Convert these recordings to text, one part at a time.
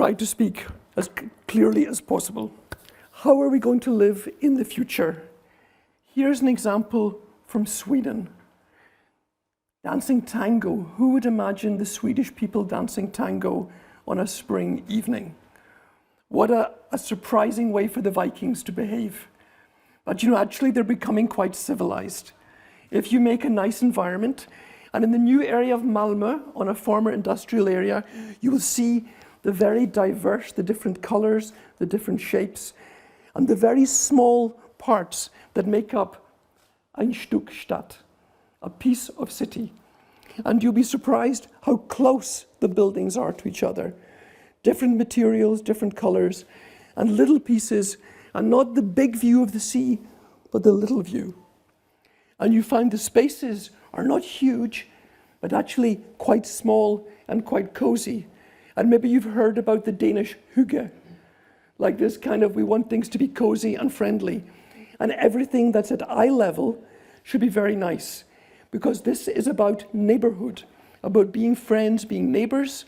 try to speak as clearly as possible. How are we going to live in the future? Here's an example from Sweden. Dancing tango. Who would imagine the Swedish people dancing tango on a spring evening? What a surprising way for the Vikings to behave. But actually they're becoming quite civilized. If you make a nice environment, and in the new area of Malmö, on a former industrial area, you will see the very diverse, the different colors, the different shapes, and the very small parts that make up ein Stück Stadt, a piece of city. And you'll be surprised how close the buildings are to each other. Different materials, different colors, and little pieces, and not the big view of the sea, but the little view. And you find the spaces are not huge, but actually quite small and quite cozy. And maybe you've heard about the Danish hygge, like this kind of, we want things to be cozy and friendly. And everything that's at eye level should be very nice, because this is about neighborhood, about being friends, being neighbors,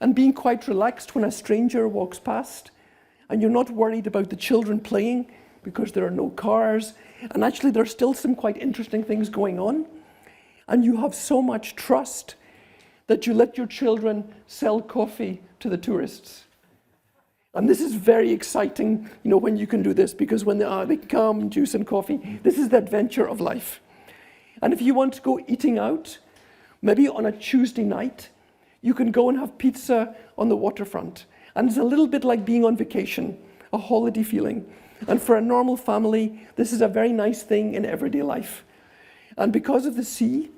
and being quite relaxed when a stranger walks past, and you're not worried about the children playing because there are no cars, and actually there's still some quite interesting things going on, and you have so much trust that you let your children sell coffee to the tourists. And this is very exciting, when you can do this, because when they come, juice and coffee, this is the adventure of life. And if you want to go eating out, maybe on a Tuesday night, you can go and have pizza on the waterfront. And it's a little bit like being on vacation, a holiday feeling. And for a normal family, this is a very nice thing in everyday life. And because of the sea,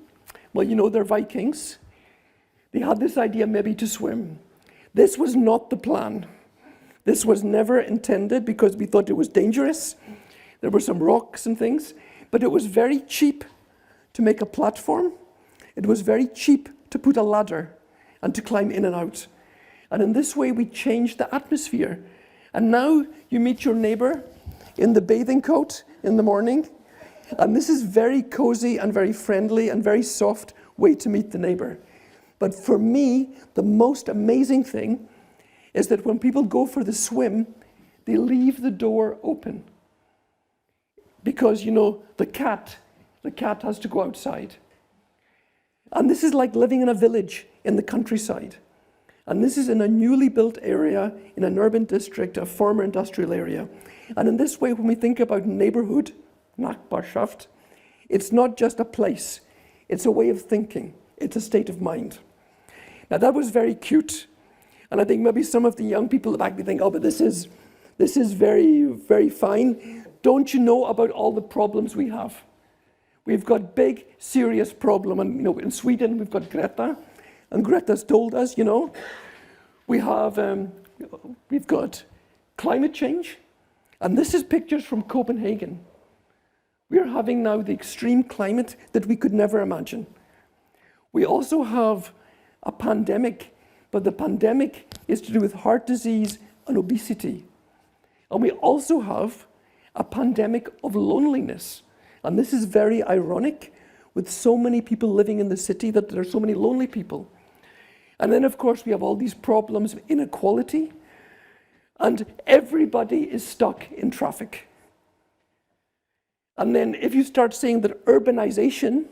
well, they're Vikings. They had this idea maybe to swim. This was not the plan. This was never intended because we thought it was dangerous. There were some rocks and things, but it was very cheap to make a platform. It was very cheap to put a ladder and to climb in and out. And in this way, we changed the atmosphere. And now you meet your neighbor in the bathing coat in the morning. And this is very cozy and very friendly and very soft way to meet the neighbor. But for me, the most amazing thing is that when people go for the swim, they leave the door open. Because, the cat has to go outside. And this is like living in a village in the countryside. And this is in a newly built area, in an urban district, a former industrial area. And in this way, when we think about neighborhood, Nachbarschaft, it's not just a place, it's a way of thinking, it's a state of mind. Now that was very cute. And I think maybe some of the young people back there think, oh, but this is very, very fine. Don't you know about all the problems we have? We've got big, serious problem. And in Sweden, we've got Greta. And Greta's told us, we've got climate change. And this is pictures from Copenhagen. We're having now the extreme climate that we could never imagine. We also have a pandemic, but the pandemic is to do with heart disease and obesity. And we also have a pandemic of loneliness. And this is very ironic with so many people living in the city that there are so many lonely people. And then, of course, we have all these problems of inequality, and everybody is stuck in traffic. And then if you start saying that urbanization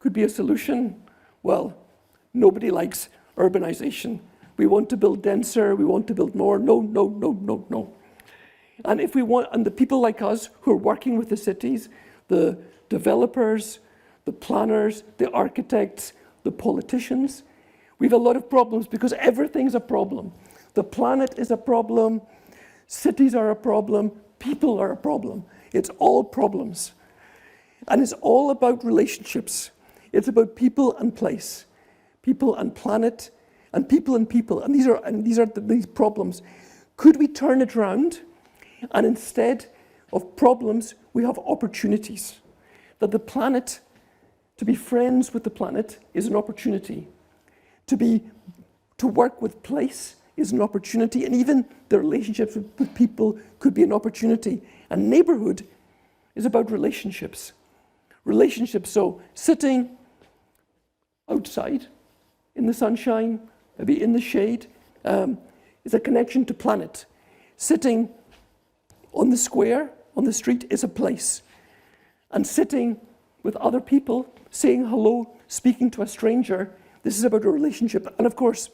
could be a solution, well, nobody likes urbanization. We want to build denser, we want to build more. No, no, no, no, no. And if we want, and the people like us who are working with the cities, the developers, the planners, the architects, the politicians, we have a lot of problems because everything's a problem. The planet is a problem, cities are a problem, people are a problem. It's all problems. And it's all about relationships. It's about people and place, people and planet, and people and people. And these are these problems. Could we turn it around? And instead of problems, we have opportunities. That the planet, to be friends with the planet is an opportunity. To work with place is an opportunity, and even the relationships with people could be an opportunity. And neighborhood is about relationships. Relationships, so sitting outside in the sunshine, maybe in the shade, is a connection to planet. Sitting on the square, on the street, is a place. And sitting with other people, saying hello, speaking to a stranger, this is about a relationship. And of course,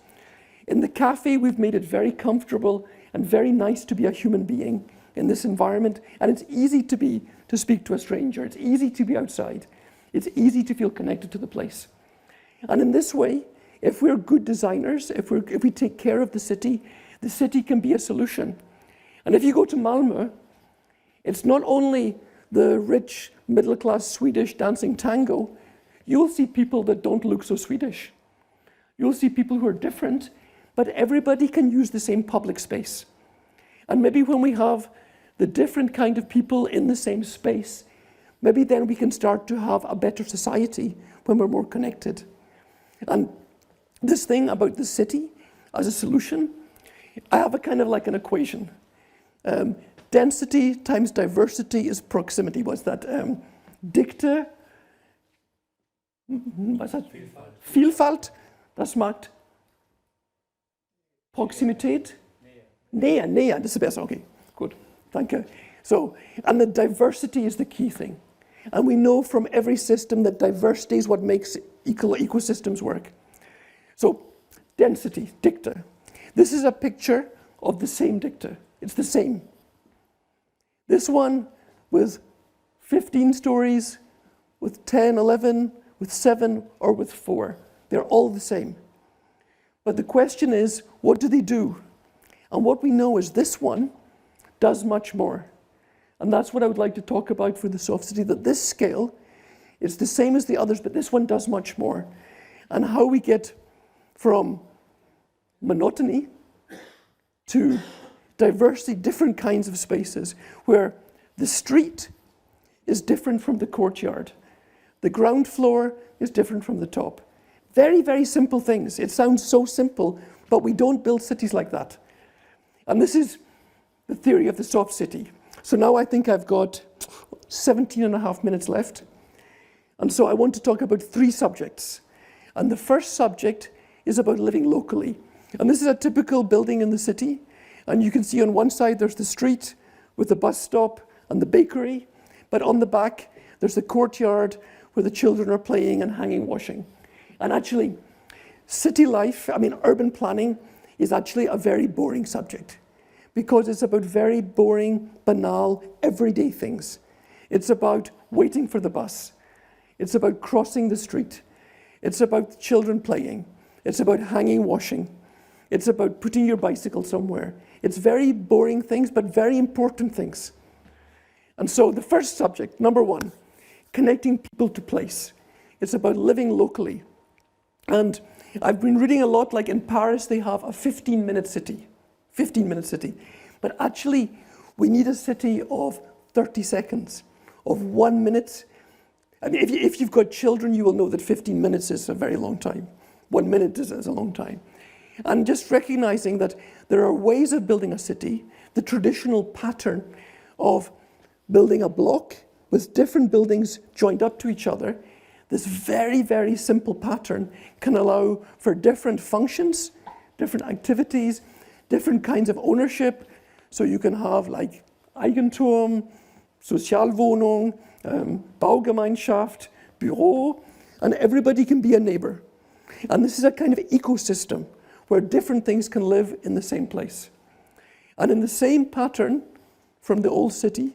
in the cafe, we've made it very comfortable and very nice to be a human being in this environment. And it's easy to speak to a stranger. It's easy to be outside. It's easy to feel connected to the place. And in this way, if we're good designers, if we take care of the city can be a solution. And if you go to Malmö, it's not only the rich, middle-class Swedish dancing tango, you'll see people that don't look so Swedish. You'll see people who are different, but everybody can use the same public space. And maybe when we have the different kind of people in the same space, maybe then we can start to have a better society when we're more connected. And this thing about the city as a solution, I have a kind of like an equation. Density times diversity is proximity. What's that? Dichte, was that? Vielfalt, das macht Proximität. Nähe, das ist besser, okay, good, thank you. So, and the diversity is the key thing. And we know from every system that diversity is what makes ecosystems work. So, density, Dichte. This is a picture of the same Dichte. It's the same. This one with 15 stories, with 10, 11, with 7, or with 4. They're all the same. But the question is, what do they do? And what we know is this one does much more. And that's what I would like to talk about for the soft city, that this scale is the same as the others, but this one does much more. And how we get from monotony to diversity, different kinds of spaces, where the street is different from the courtyard. The ground floor is different from the top. Very, very simple things. It sounds so simple, but we don't build cities like that. And this is the theory of the soft city. So now I think I've got 17 and a half minutes left. And so I want to talk about 3 subjects. And the first subject is about living locally. And this is a typical building in the city. And you can see on one side there's the street with the bus stop and the bakery. But on the back, there's the courtyard where the children are playing and hanging washing. And actually, city life, urban planning, is actually a very boring subject because it's about very boring, banal, everyday things. It's about waiting for the bus. It's about crossing the street. It's about children playing. It's about hanging washing. It's about putting your bicycle somewhere. It's very boring things, but very important things. And so the first subject, number 1, connecting people to place. It's about living locally. And I've been reading a lot, like in Paris, they have a 15-minute city. 15-minute city. But actually, we need a city of 30 seconds, of 1 minute. If you've got children, you will know that 15 minutes is a very long time. 1 minute is a long time. And just recognizing that there are ways of building a city, the traditional pattern of building a block with different buildings joined up to each other, this very, very simple pattern can allow for different functions, different activities, different kinds of ownership. So you can have like Eigentum, Sozialwohnung, Baugemeinschaft, Büro, and everybody can be a neighbor. And this is a kind of ecosystem where different things can live in the same place. And in the same pattern from the old city,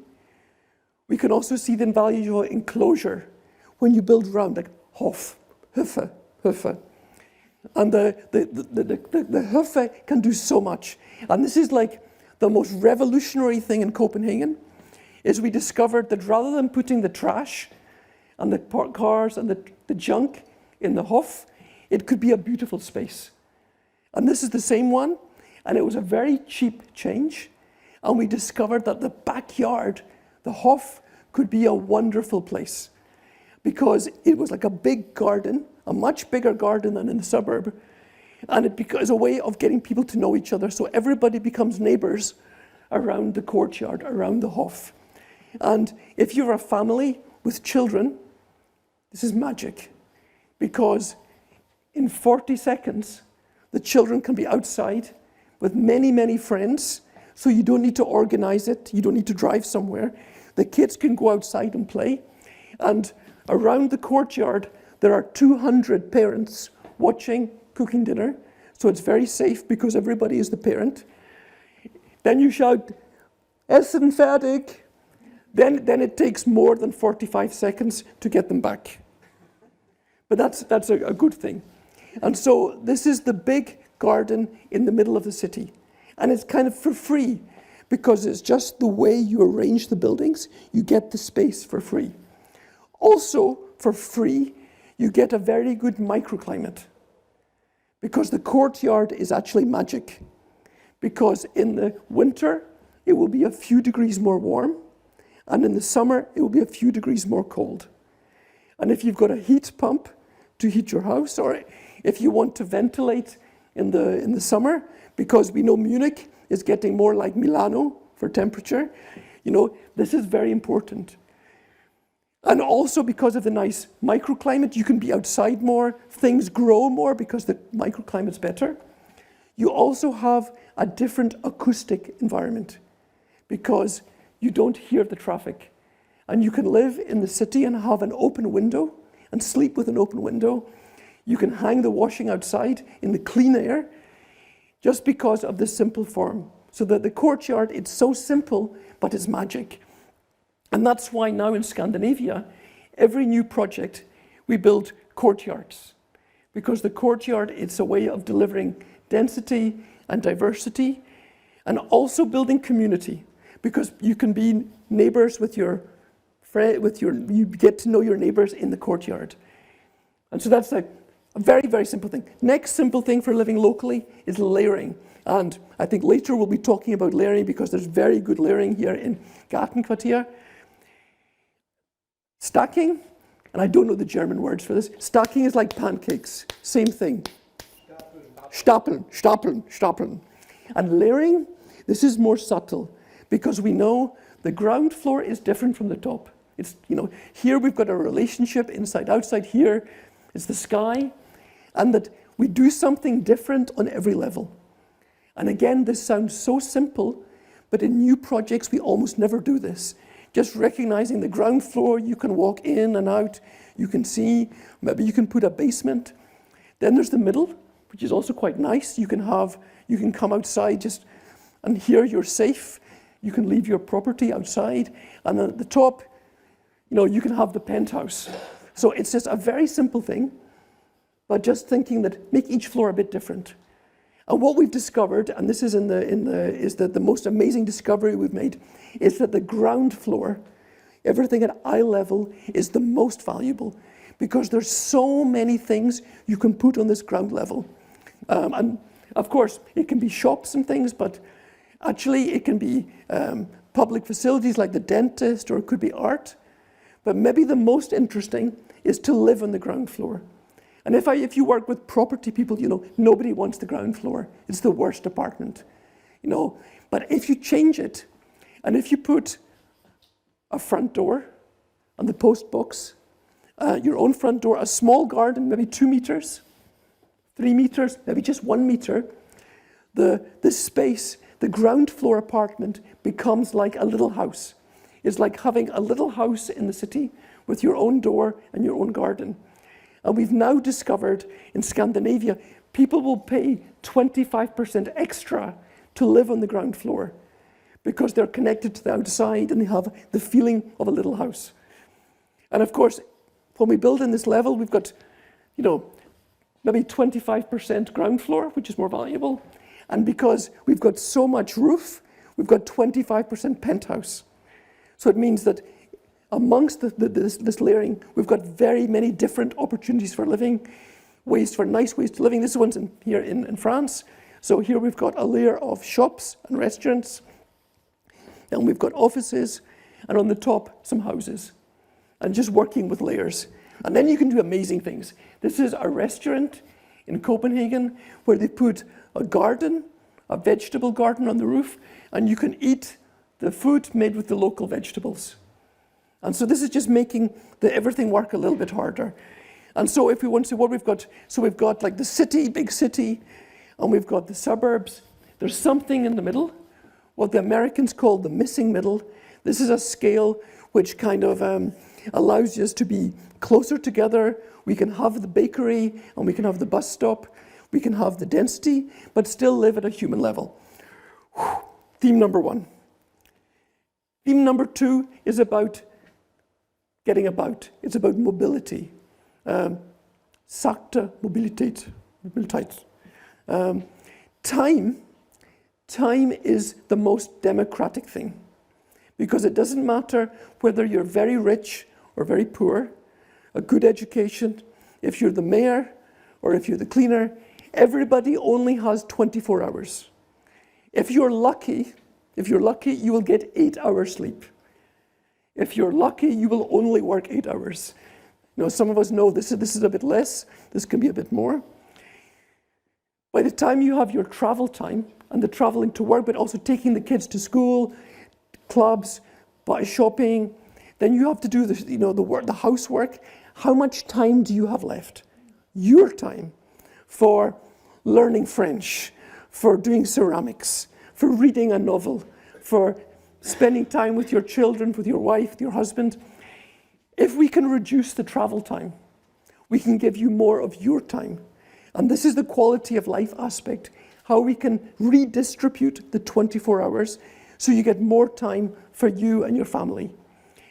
we can also see the value of enclosure when you build around, like Hof, Höfe. And the Höfe can do so much. And this is like the most revolutionary thing in Copenhagen, is we discovered that rather than putting the trash and the cars and the junk in the Hof, it could be a beautiful space. And this is the same one, and it was a very cheap change. And we discovered that the backyard, the Hof, could be a wonderful place because it was like a big garden, a much bigger garden than in the suburb. And it becomes a way of getting people to know each other. So everybody becomes neighbors around the courtyard, around the Hof. And if you're a family with children, this is magic because in 40 seconds, the children can be outside with many, many friends, so you don't need to organize it, you don't need to drive somewhere. The kids can go outside and play. And around the courtyard, there are 200 parents watching, cooking dinner. So it's very safe because everybody is the parent. Then you shout, Essen fertig. Then it takes more than 45 seconds to get them back. But that's a good thing. And so this is the big garden in the middle of the city. And it's kind of for free because it's just the way you arrange the buildings, you get the space for free. Also, for free, you get a very good microclimate because the courtyard is actually magic. Because in the winter, it will be a few degrees more warm, and in the summer, it will be a few degrees more cold. And if you've got a heat pump to heat your house, or if you want to ventilate in the summer, because we know Munich is getting more like Milano for temperature, this is very important. And also because of the nice microclimate, you can be outside more, things grow more because the microclimate's better. You also have a different acoustic environment because you don't hear the traffic. And you can live in the city and have an open window and sleep with an open window. You can hang the washing outside in the clean air just because of this simple form. So that the courtyard, it's so simple, but it's magic. And that's why now in Scandinavia, every new project, we build courtyards. Because the courtyard, it's a way of delivering density and diversity, and also building community. Because you can be neighbors with your you get to know your neighbors in the courtyard. And so that's a very, very simple thing. Next simple thing for living locally is layering. And I think later we'll be talking about layering because there's very good layering here in Gartenkvartier. Stacking, and I don't know the German words for this. Stacking is like pancakes, same thing. Stapeln, stapeln, stapeln. And layering, this is more subtle because we know the ground floor is different from the top. It's, here we've got a relationship inside, outside. Here is the sky, and that we do something different on every level. And again, this sounds so simple, but in new projects, we almost never do this. Just recognizing the ground floor, you can walk in and out, you can see, maybe you can put a basement. Then there's the middle, which is also quite nice. You can come outside and here you're safe. You can leave your property outside. And then at the top, you can have the penthouse. So it's just a very simple thing, but just thinking that make each floor a bit different. And what we've discovered, and this is is that the most amazing discovery we've made, is that the ground floor, everything at eye level, is the most valuable because there's so many things you can put on this ground level. And of course, it can be shops and things, but actually it can be public facilities like the dentist, or it could be art. But maybe the most interesting is to live on the ground floor. And if you work with property people, nobody wants the ground floor. It's the worst apartment, But if you change it, and if you put a front door on the post box, your own front door, a small garden, maybe 2 meters, 3 meters, maybe just 1 meter, the space, the ground floor apartment becomes like a little house. It's like having a little house in the city with your own door and your own garden. And we've now discovered in Scandinavia, people will pay 25% extra to live on the ground floor because they're connected to the outside and they have the feeling of a little house. And of course, when we build in this level, we've got, maybe 25% ground floor, which is more valuable. And because we've got so much roof, we've got 25% penthouse. So it means that amongst this layering, we've got very many different opportunities for living, nice ways to living. This one's here in France. So here we've got a layer of shops and restaurants, and we've got offices, and on the top, some houses, and just working with layers. And then you can do amazing things. This is a restaurant in Copenhagen where they put a garden, a vegetable garden on the roof, and you can eat the food made with the local vegetables. And so this is just making everything work a little bit harder. And so if we want to see what we've got, so we've got like the city, big city, and we've got the suburbs, There's something in the middle, what the Americans call the missing middle. This is a scale which kind of allows us to be closer together. We can have the bakery and we can have the bus stop. We can have the density, but still live at a human level. Theme number 1. Theme number 2 is about getting about. It's about mobility. Sakte Mobilität. Time is the most democratic thing, because it doesn't matter whether you're very rich or very poor, a good education, if you're the mayor or if you're the cleaner, everybody only has 24 hours. If you're lucky, you will get 8 hours sleep. If you're lucky, you will only work 8 hours. You know, some of us know this is a bit less, this can be a bit more. By the time you have your travel time, and the traveling to work, but also taking the kids to school, clubs, buy shopping, then you have to do the housework. How much time do you have left? Your time for learning French, for doing ceramics, for reading a novel, for spending time with your children, with your wife, with your husband. If we can reduce the travel time, we can give you more of your time. And this is the quality of life aspect, how we can redistribute the 24 hours so you get more time for you and your family.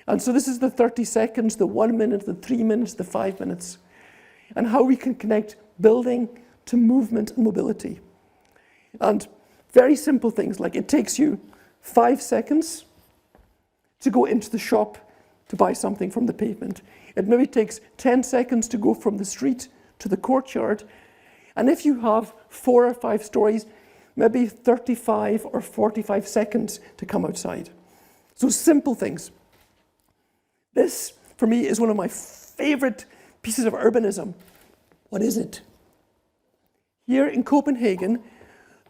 And so this is the 30 seconds, the 1 minute, the 3 minutes, the 5 minutes, and how we can connect building to movement and mobility. And very simple things, like it takes you 5 seconds to go into the shop to buy something from the pavement. It maybe takes 10 seconds to go from the street to the courtyard. And if you have 4 or 5 stories, maybe 35 or 45 seconds to come outside. So simple things. This, for me, is one of my favorite pieces of urbanism. What is it? Here in Copenhagen,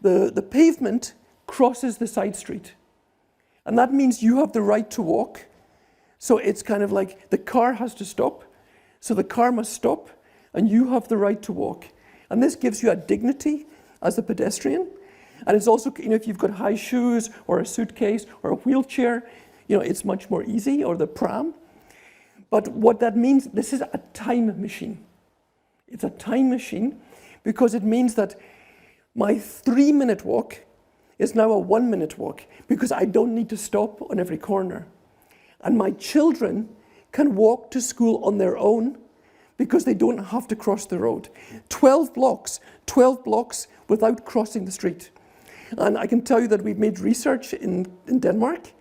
the pavement crosses the side street. And that means you have the right to walk. So it's kind of like the car has to stop. So the car must stop, and you have the right to walk. And this gives you a dignity as a pedestrian. And it's also, if you've got high shoes or a suitcase or a wheelchair, it's much more easy, or the pram. But what that means, this is a time machine. It's a time machine because it means that my 3-minute walk is now a 1-minute walk because I don't need to stop on every corner. And my children can walk to school on their own because they don't have to cross the road. 12 blocks without crossing the street. And I can tell you that we've made research in Denmark.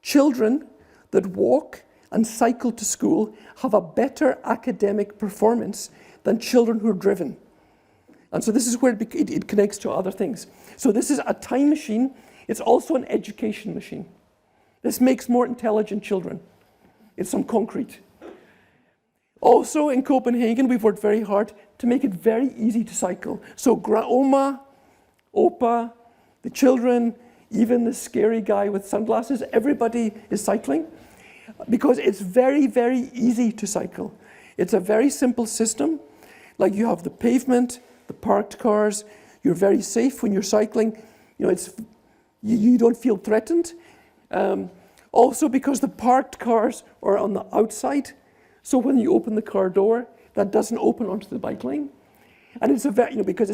Children that walk and cycle to school have a better academic performance than children who are driven. And so this is where it connects to other things. So this is a time machine. It's also an education machine. This makes more intelligent children. It's some concrete. Also in Copenhagen, we've worked very hard to make it very easy to cycle. So Oma, Opa, the children, even the scary guy with sunglasses, everybody is cycling because it's very, very easy to cycle. It's a very simple system. Like you have the pavement, the parked cars, you're very safe when you're cycling. You don't feel threatened. Also because the parked cars are on the outside, so when you open the car door, that doesn't open onto the bike lane. And it's because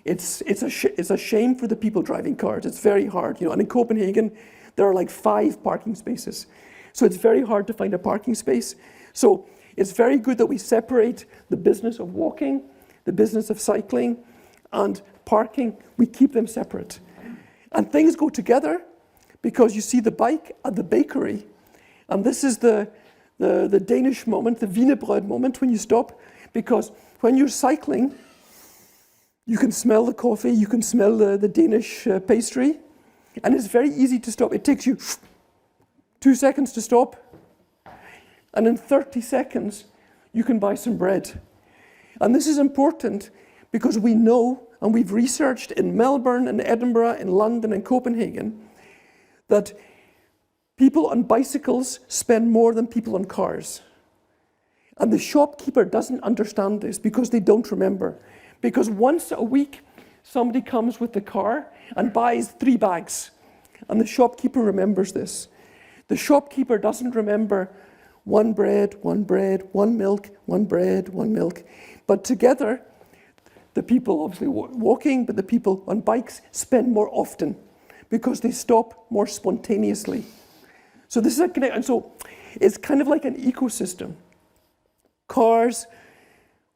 it's a shame for the people driving cars. It's very hard, And in Copenhagen, there are like 5 parking spaces. So it's very hard to find a parking space. So it's very good that we separate the business of walking, the business of cycling, and parking. We keep them separate. And things go together because you see the bike at the bakery. And this is the Danish moment, the wienerbrød moment when you stop. Because when you're cycling, you can smell the coffee, you can smell the Danish pastry. And it's very easy to stop. It takes you 2 seconds to stop. And in 30 seconds, you can buy some bread. And this is important because we know, and we've researched in Melbourne and Edinburgh, in London and Copenhagen, that people on bicycles spend more than people on cars. And the shopkeeper doesn't understand this because they don't remember. Because once a week, somebody comes with the car and buys 3 bags. And the shopkeeper remembers this. The shopkeeper doesn't remember one bread, one milk, one bread, one milk. But together, the people obviously walking, but the people on bikes spend more often because they stop more spontaneously. So this is a connect, and so it's kind of like an ecosystem. Cars,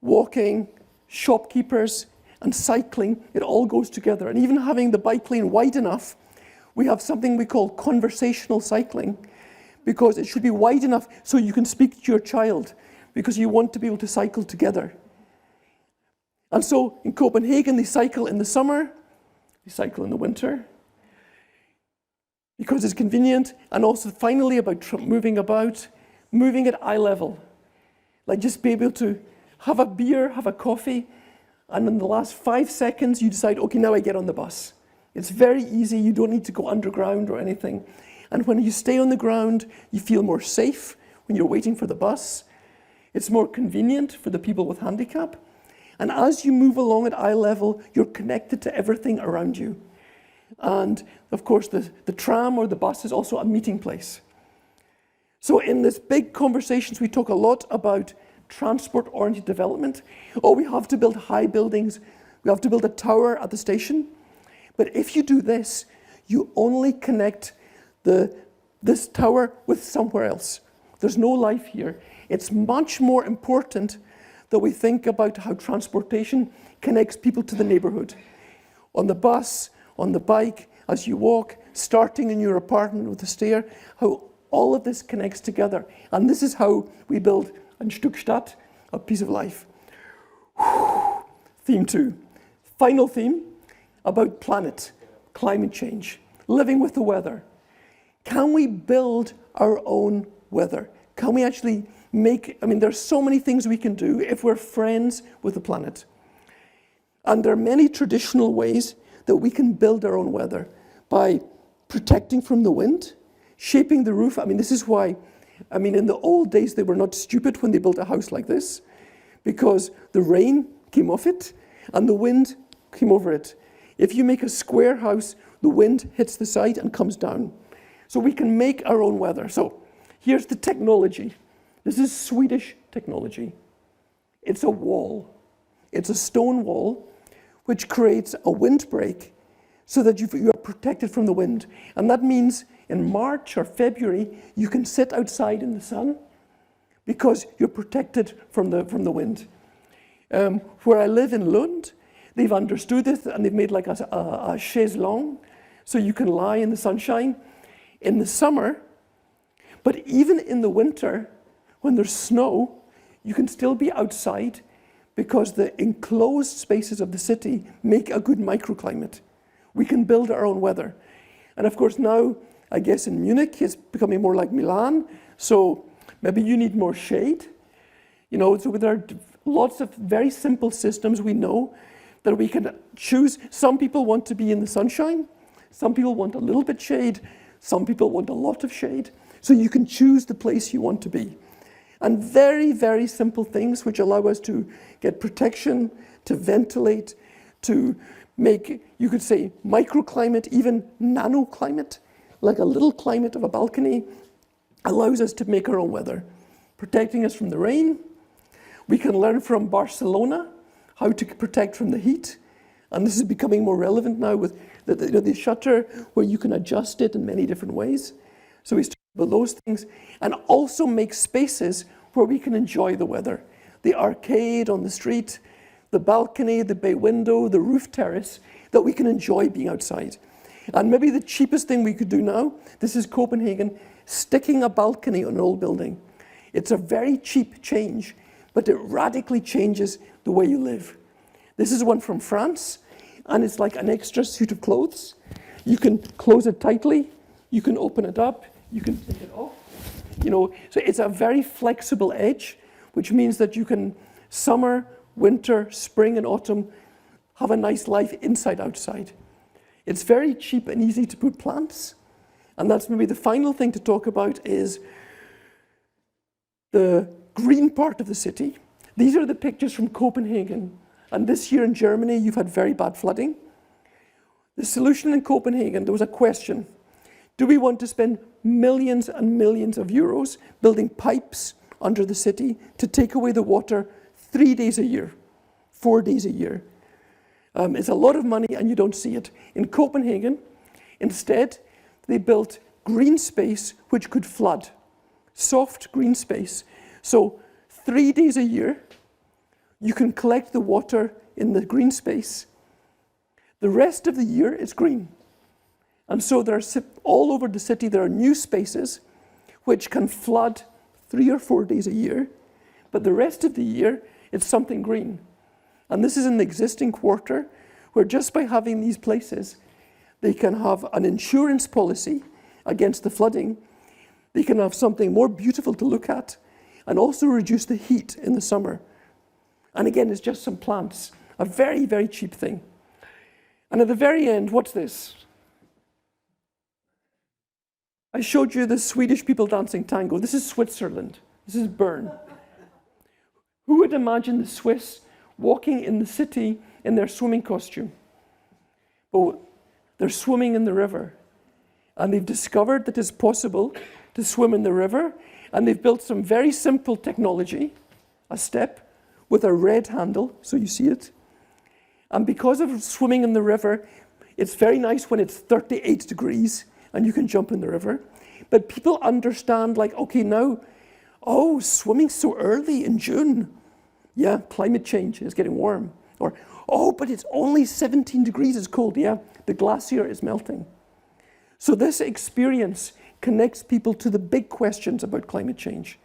walking, shopkeepers, and cycling, it all goes together. And even having the bike lane wide enough, we have something we call conversational cycling, because it should be wide enough so you can speak to your child, because you want to be able to cycle together. And so in Copenhagen, they cycle in the summer, they cycle in the winter, because it's convenient, and also finally about moving at eye level. Like just be able to have a beer, have a coffee, and in the last 5 seconds you decide, okay, now I get on the bus. It's very easy, you don't need to go underground or anything. And when you stay on the ground, you feel more safe when you're waiting for the bus. It's more convenient for the people with handicap. And as you move along at eye level, you're connected to everything around you. And of course, the tram or the bus is also a meeting place. So in this big conversations, we talk a lot about transport-oriented development. Oh, we have to build high buildings. We have to build a tower at the station. But if you do this, you only connect this tower with somewhere else. There's no life here. It's much more important that we think about how transportation connects people to the neighborhood. On the bus, on the bike, as you walk, starting in your apartment with the stair, how all of this connects together. And this is how we build ein Stück Stadt, a piece of life. Theme 2. Final theme about planet, climate change, living with the weather. Can we build our own weather? Can we actually there's so many things we can do if we're friends with the planet. And there are many traditional ways that we can build our own weather by protecting from the wind, shaping the roof. This is why, in the old days, they were not stupid when they built a house like this, because the rain came off it and the wind came over it. If you make a square house, the wind hits the side and comes down. So we can make our own weather. So here's the technology. This is Swedish technology. It's a wall. It's a stone wall which creates a windbreak so that you are protected from the wind. And that means in March or February, you can sit outside in the sun because you're protected from the wind. Where I live in Lund, they've understood this and they've made like a chaise longue so you can lie in the sunshine in the summer. But even in the winter, when there's snow, you can still be outside because the enclosed spaces of the city make a good microclimate. We can build our own weather. And of course now, I guess in Munich, it's becoming more like Milan, so maybe you need more shade. So there are lots of very simple systems we know that we can choose. Some people want to be in the sunshine, some people want a little bit shade, some people want a lot of shade. So you can choose the place you want to be. And very, very simple things which allow us to get protection, to ventilate, to make, you could say, microclimate, even nanoclimate, like a little climate of a balcony, allows us to make our own weather, protecting us from the rain. We can learn from Barcelona how to protect from the heat. And this is becoming more relevant now with the shutter where you can adjust it in many different ways. So we start with those things and also make spaces where we can enjoy the weather. The arcade on the street, the balcony, the bay window, the roof terrace, that we can enjoy being outside. And maybe the cheapest thing we could do now, this is Copenhagen, sticking a balcony on an old building. It's a very cheap change, but it radically changes the way you live. This is one from France, and it's like an extra suit of clothes. You can close it tightly, you can open it up, you can take it off. So it's a very flexible edge, which means that you can summer, winter, spring and autumn have a nice life inside, outside. It's very cheap and easy to put plants. And that's maybe the final thing to talk about is the green part of the city. These are the pictures from Copenhagen And this year in Germany, you've had very bad flooding. The solution in Copenhagen, there was a question. Do we want to spend millions and millions of euros building pipes under the city to take away the water 3 days a year, 4 days a year? It's a lot of money and you don't see it. In Copenhagen, instead, they built green space which could flood. Soft green space. So 3 days a year, you can collect the water in the green space. The rest of the year is green. And so all over the city, there are new spaces which can flood 3 or 4 days a year. But the rest of the year, it's something green. And this is in the existing quarter, where just by having these places, they can have an insurance policy against the flooding. They can have something more beautiful to look at, and also reduce the heat in the summer. And again, it's just some plants, a very, very cheap thing. And at the very end, what's this? I showed you the Swedish people dancing tango. This is Switzerland. This is Bern. Who would imagine the Swiss walking in the city in their swimming costume? But they're swimming in the river. And they've discovered that it's possible to swim in the river. And they've built some very simple technology, a step with a red handle, so you see it. And because of swimming in the river, it's very nice when it's 38 degrees and you can jump in the river. But people understand, like, okay, now, oh, swimming so early in June. Yeah, climate change is getting warm. Or, oh, but it's only 17 degrees, it's cold. Yeah, the glacier is melting. So this experience connects people to the big questions about climate change,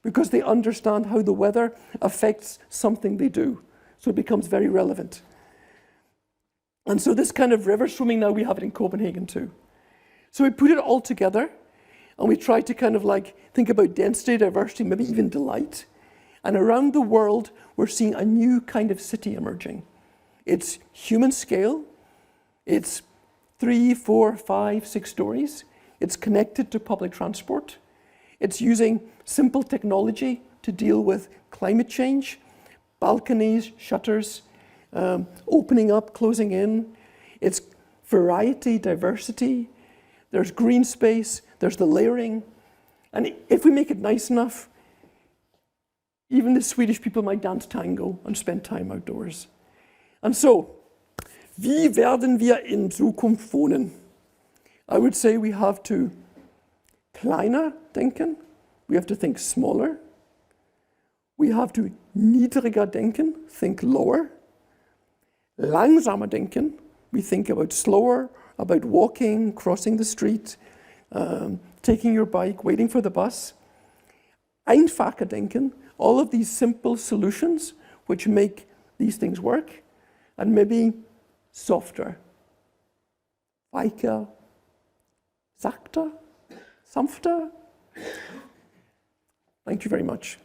because they understand how the weather affects something they do. So it becomes very relevant. And so this kind of river swimming now, we have it in Copenhagen too. So we put it all together and we try to kind of like think about density, diversity, maybe even delight. And around the world, we're seeing a new kind of city emerging. It's human scale. It's 3, 4, 5, 6 stories. It's connected to public transport. It's using simple technology to deal with climate change, balconies, shutters, opening up, closing in. It's variety, diversity. There's green space. There's the layering. And if we make it nice enough, even the Swedish people might dance tango and spend time outdoors. And so, wie werden wir in Zukunft wohnen? I would say we have to kleiner denken. We have to think smaller. We have to niedriger denken, think lower. Langsamer denken, we think about slower, about walking, crossing the street, taking your bike, waiting for the bus. Einfacher denken, all of these simple solutions which make these things work. And maybe softer. Weicher, sachter, sanfter. Thank you very much.